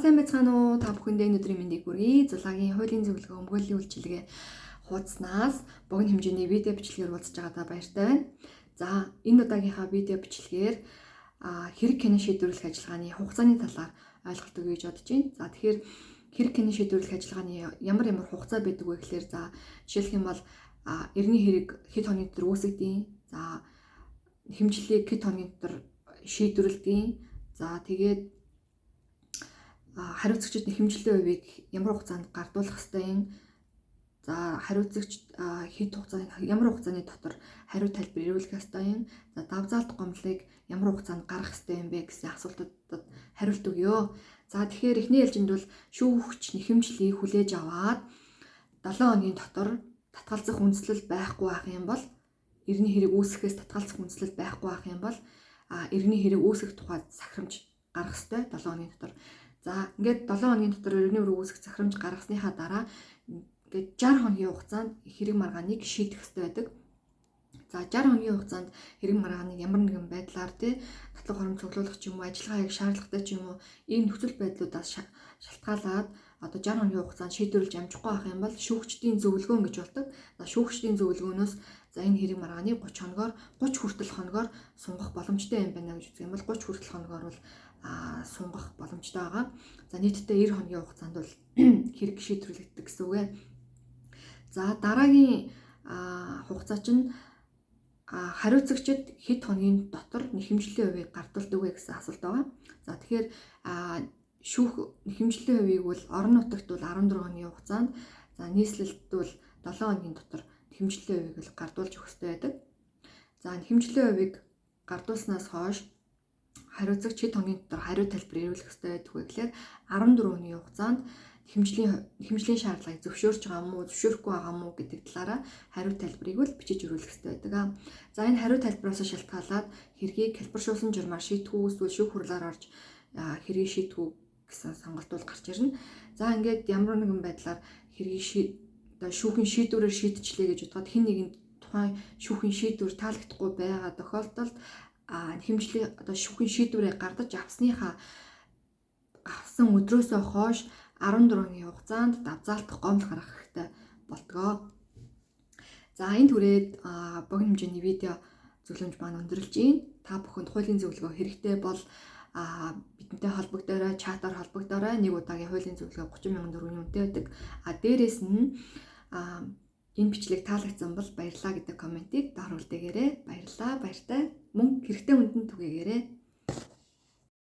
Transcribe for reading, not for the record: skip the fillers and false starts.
сайн байцгаана уу? Та бүхэндээ энэ өдрийн мэндийг хүргэе. Зулагийн хуулийн зөвлөгөө өмгөөллийн үйлчилгээ хуудаснаас богино хэмжээний видео бичлэгээр уулзж байгаадаа баяртай байна. За, энэ удаагийнхаа видео бичлэгээр хэрэг кино шийдвэрлэх ажиллагааны хугацааны талаар ойлголт өгье гэж бодож байна. За, тэгэхээр хэрэг кино шийдвэрлэх ажиллагааны ямар хугацаа байдаг вэ гэхээр жишээлх юм бол эртний хэрэг хэд хоногийн дотор үүсгдэг. За, хэмжлэлийг хэд хоногийн дотор шийдвэрлэдэг. За, тэгээд хариуцагчид хэмжлэлийн хувийг ямар хугацаанд гардуулах ёстой юм. За, хариуцагч ямар хугацааны дотор хариу тайлбар ирүүлэх ёстой юм. За, давзаалт гомдлыг ямар хугацаанд гаргах ёстой юм бэ гэсэн асуултуудад хариулт өгье. За, тэгэхээр эхний ээлжинд бол шүүгч нэхэмжлийг хүлээж аваад 7 хоногийн дотор татгалзах үндслэл байхгүй байх юм бол эртний хэрэг үүсгэхээс татгалзах үндслэл байхгүй байх юм бол эртний хэрэг үүсгэх тухайд сахирамж гаргах ёстой 7 хоногийн дотор. За, ингээд 7 хоногийн дотор эртний хэрэг үүсгэх сахирамж гаргасныхаа дараа ингээд 60 хоногийн хугацаанд хэрэг маргааныг шийдэх ёстой байдаг. За, 60 хоногийн хугацаанд хэрэг маргааныг ямар нэгэн байдлаар татлаг хором цуглуулах ч юм уу, ажиллагаа хийх шаардлагатай ч юм уу, ийм нөхцөл байдлуудаас шалтгаалаад 60 хоногийн хугацаанд шийдвэрлэж амжихгүй байх юм бол шүүгчдийн зөвлөгөөн гэж болдог. За, шүүгчдийн зөвлөгөөнөөс энэ хэрэг маргааныг 30 хүртэл хоногоор сунгах боломжтой юм байна гэж үздэг юм бол 30 хүртэл хоногоор бол сунгах боломжтой байгаа. За, нийтдээ 90 хоногийн хугацаанд бол хэрэг шийдвэрлэгддэг гэсэн үг ээ. За, дараагийн хугацаа чинь хариуцагчид хэд хоногийн дотор нэхэмжлэлийн хувийг гардуулдаг вэ гэсэн асуулт байгаа. За, тэгэхээр шүүх нэхэмжлэлийн хувийг бол орон нутагт бол 14 хоногийн хугацаанд, за нийслэлд бол 7 хоногийн дотор нэхэмжлэлийн хувийг бол гардуулж өгөх ёстой байдаг. За, нэхэмжлэлийн хувийг гардуулснаас хойш хариуцагч хэд хоногийн дотор хариу тайлбар ирүүлэх ёстой байдаг вэ гэхээр 14 хоногийн хугацаанд нэхэмжлийн шаардлагыг зөвшөөрч байгаа мó, зөвшөөрөхгүй байгаа мó гэдэг талаараа хариу тайлбарыг бол бичиж өргөх ёстой байдаг. За, энэ хариу тайлбараас шалтгаалаад хэргийг хэлбэршүүлсэн журмаар шийдэх үү, эсвэл шүүх хурлаар орж хэргийг шийдэх үү гэсэн сонголт бол гарч ирнэ. За, ингээд ямар нэгэн байдлаар хэргийг шүүхийн шийдвэрээр шийдчихлээ гэж бодоход хэн нэгэнд тухайн шүүхийн шийдвэр таалагдахгүй байгаа тохиолдолд нэхэмжлийн шүүхийн шийдвэрээ гардаж авсан өдрөөсөө хойш 14 хоногийн хугацаанд давзаалтах гомдол гаргах хэрэгтэй болтгоо. За, энэ түрээд богино хэмжээний видео зөвлөмж маань өндөрлж байна. Та бүхэнд хуулийн зөвлөгөө хэрэгтэй бол бидэнтэй холбогдоорой, чатаар холбогдоорой. Нэг удаагийн хуулийн зөвлөгөө 30,000 төгрөгийн үнэтэй байдаг. Дээрээс нь энэ бичлэг таалагдсан бол баярлалаа гэдэг комментиг доор үлдээгээрэй. Баярлалаа, баяртай. Мөн хэрэгтэй үндэнд түгээгээрэй.